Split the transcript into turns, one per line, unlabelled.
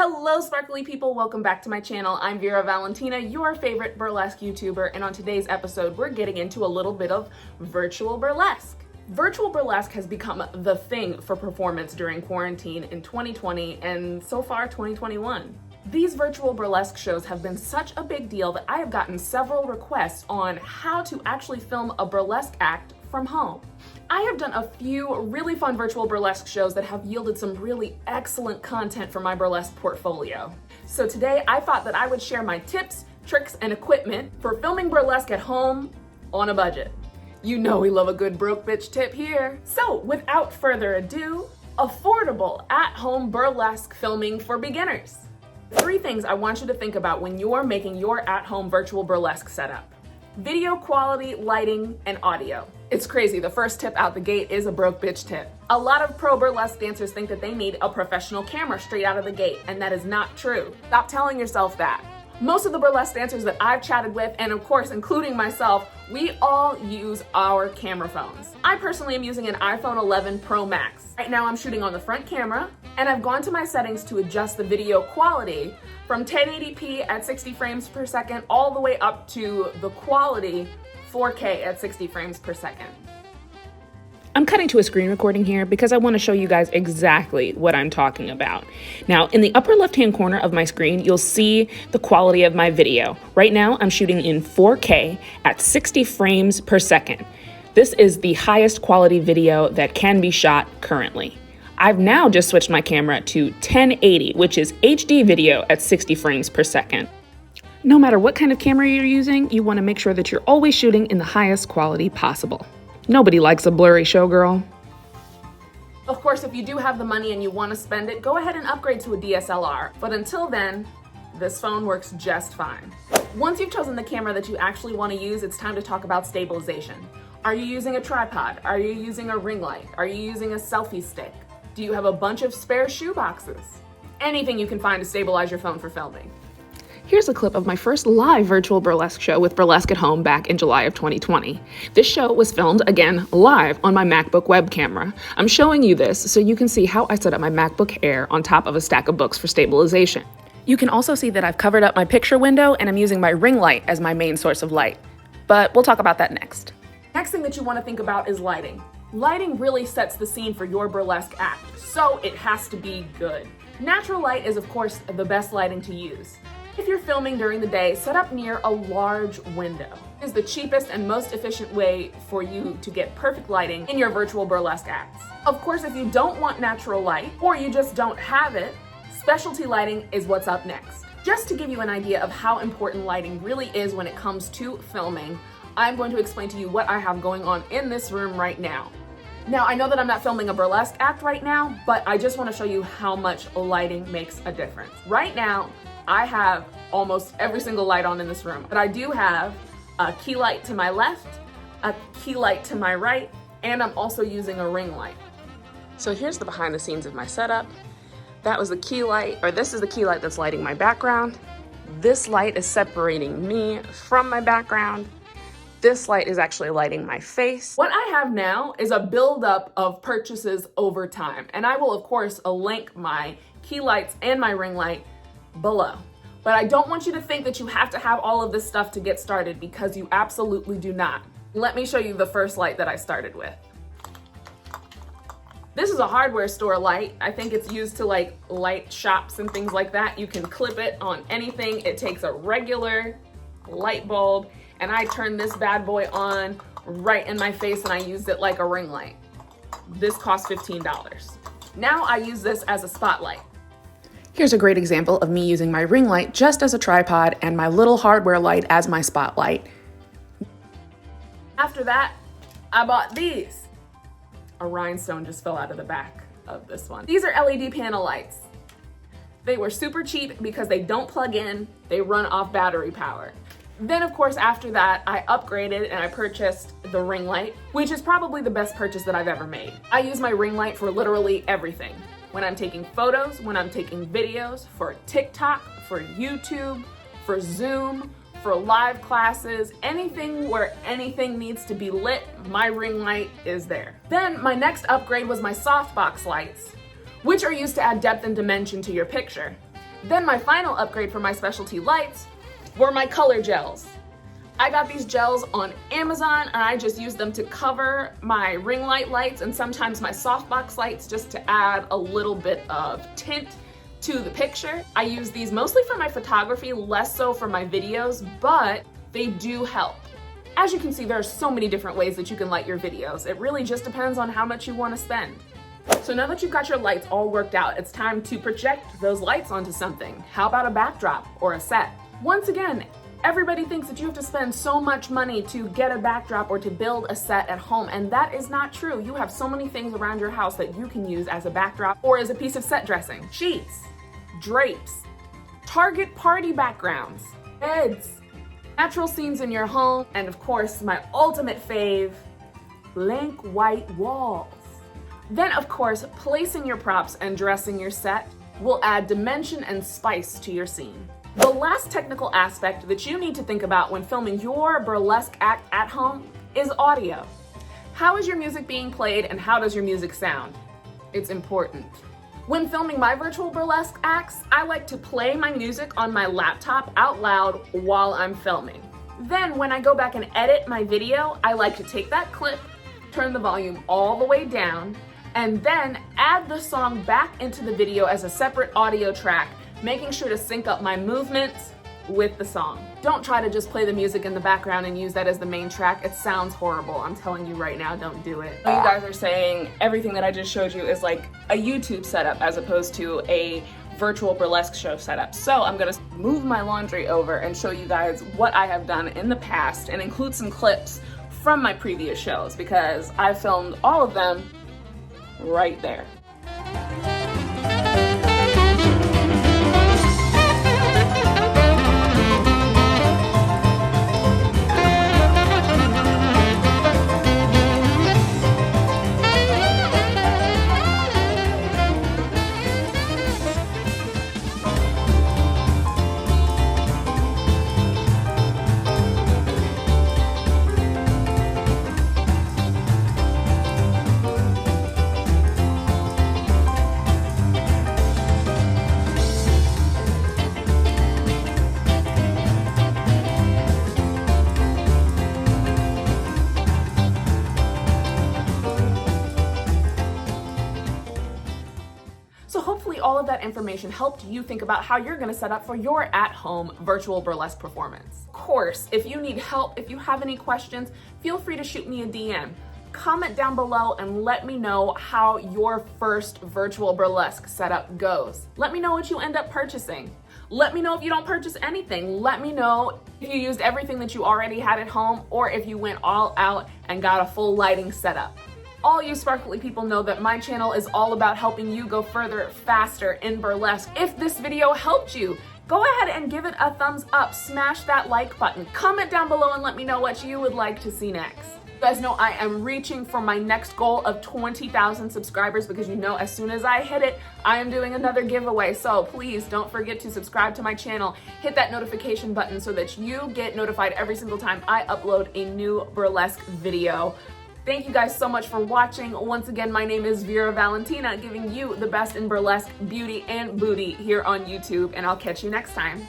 Hello sparkly people, welcome back to my channel. I'm Vera Valentina, your favorite burlesque YouTuber, and on today's episode we're getting into a little bit of virtual burlesque. Virtual burlesque has become the thing for performance during quarantine in 2020 and so far 2021. These virtual burlesque shows have been such a big deal that I have gotten several requests on how to actually film a burlesque act from home. I have done a few really fun virtual burlesque shows that have yielded some really excellent content for my burlesque portfolio. So today I thought that I would share my tips, tricks, and equipment for filming burlesque at home on a budget. You know we love a good broke bitch tip here. So without further ado, affordable at-home burlesque filming for beginners. 3 things I want you to think about when you're making your at-home virtual burlesque setup. Video quality, lighting, and audio. It's crazy, the first tip out the gate is a broke bitch tip. A lot of pro burlesque dancers think that they need a professional camera straight out of the gate, and that is not true. Stop telling yourself that. Most of the burlesque dancers that I've chatted with, and of course including myself, we all use our camera phones. I personally am using an iPhone 11 Pro Max. Right now I'm shooting on the front camera, and I've gone to my settings to adjust the video quality from 1080p at 60 frames per second all the way up to the quality 4K at 60 frames per second.
I'm cutting to a screen recording here because I want to show you guys exactly what I'm talking about. Now, in the upper left-hand corner of my screen, you'll see the quality of my video. Right now, I'm shooting in 4K at 60 frames per second. This is the highest quality video that can be shot currently. I've now just switched my camera to 1080, which is HD video at 60 frames per second. No matter what kind of camera you're using, you want to make sure that you're always shooting in the highest quality possible. Nobody likes a blurry showgirl.
Of course, if you do have the money and you want to spend it, go ahead and upgrade to a DSLR. But until then, this phone works just fine. Once you've chosen the camera that you actually want to use, it's time to talk about stabilization. Are you using a tripod? Are you using a ring light? Are you using a selfie stick? Do you have a bunch of spare shoe boxes? Anything you can find to stabilize your phone for filming.
Here's a clip of my first live virtual burlesque show with Burlesque at Home back in July of 2020. This show was filmed, again, live on my MacBook web camera. I'm showing you this so you can see how I set up my MacBook Air on top of a stack of books for stabilization. You can also see that I've covered up my picture window and I'm using my ring light as my main source of light. But we'll talk about that next.
Next thing that you want to think about is lighting. Lighting really sets the scene for your burlesque act, so it has to be good. Natural light is, of course, the best lighting to use. If you're filming during the day, set up near a large window. It is the cheapest and most efficient way for you to get perfect lighting in your virtual burlesque acts. Of course, if you don't want natural light, or you just don't have it, specialty lighting is what's up next. Just to give you an idea of how important lighting really is when it comes to filming, I'm going to explain to you what I have going on in this room right now. Now, I know that I'm not filming a burlesque act right now, but I just want to show you how much lighting makes a difference. Right now, I have almost every single light on in this room, but I do have a key light to my left, a key light to my right, and I'm also using a ring light. So here's the behind the scenes of my setup. That was the key light, or this is the key light that's lighting my background. This light is separating me from my background. This light is actually lighting my face. What I have now is a buildup of purchases over time, and I will of course link my key lights and my ring light below. But I don't want you to think that you have to have all of this stuff to get started, because you absolutely do not. Let me show you the first light that I started with. This is a hardware store light. I think it's used to like light shops and things like that. You can clip it on anything. It takes a regular light bulb, and I turned this bad boy on right in my face and I used it like a ring light. This cost $15. Now I use this as a spotlight.
Here's a great example of me using my ring light just as a tripod and my little hardware light as my spotlight.
After that, I bought these. A rhinestone just fell out of the back of this one. These are LED panel lights. They were super cheap because they don't plug in, they run off battery power. Then of course after that, I upgraded and I purchased the ring light, which is probably the best purchase that I've ever made. I use my ring light for literally everything. When I'm taking photos, when I'm taking videos, for TikTok, for YouTube, for Zoom, for live classes, anything where anything needs to be lit, my ring light is there. Then my next upgrade was my Softbox Lights, which are used to add depth and dimension to your picture. Then my final upgrade for my specialty lights were my color gels. I got these gels on Amazon and I just use them to cover my ring light lights and sometimes my softbox lights just to add a little bit of tint to the picture. I use these mostly for my photography, less so for my videos, but they do help. As you can see, there are so many different ways that you can light your videos. It really just depends on how much you want to spend. So now that you've got your lights all worked out, it's time to project those lights onto something. How about a backdrop or a set? Once again, everybody thinks that you have to spend so much money to get a backdrop or to build a set at home, and that is not true. You have so many things around your house that you can use as a backdrop or as a piece of set dressing. Sheets, drapes, Target party backgrounds, beds, natural scenes in your home, and of course, my ultimate fave, blank white walls. Then of course, placing your props and dressing your set will add dimension and spice to your scene. The last technical aspect that you need to think about when filming your burlesque act at home is audio. How is your music being played and how does your music sound? It's important. When filming my virtual burlesque acts, I like to play my music on my laptop out loud while I'm filming. Then when I go back and edit my video, I like to take that clip, turn the volume all the way down, and then add the song back into the video as a separate audio track, making sure to sync up my movements with the song. Don't try to just play the music in the background and use that as the main track. It sounds horrible. I'm telling you right now, don't do it. You guys are saying everything that I just showed you is like a YouTube setup as opposed to a virtual burlesque show setup. So I'm gonna move my laundry over and show you guys what I have done in the past and include some clips from my previous shows because I filmed all of them right there. So hopefully all of that information helped you think about how you're gonna set up for your at-home virtual burlesque performance. Of course, if you need help, if you have any questions, feel free to shoot me a DM. Comment down below and let me know how your first virtual burlesque setup goes. Let me know what you end up purchasing. Let me know if you don't purchase anything. Let me know if you used everything that you already had at home or if you went all out and got a full lighting setup. All you sparkly people know that my channel is all about helping you go further, faster in burlesque. If this video helped you, go ahead and give it a thumbs up, smash that like button, comment down below and let me know what you would like to see next. You guys know I am reaching for my next goal of 20,000 subscribers because you know as soon as I hit it, I am doing another giveaway. So please don't forget to subscribe to my channel, hit that notification button so that you get notified every single time I upload a new burlesque video. Thank you guys so much for watching. Once again, my name is Vera Valentina, giving you the best in burlesque, beauty, and booty here on YouTube, and I'll catch you next time.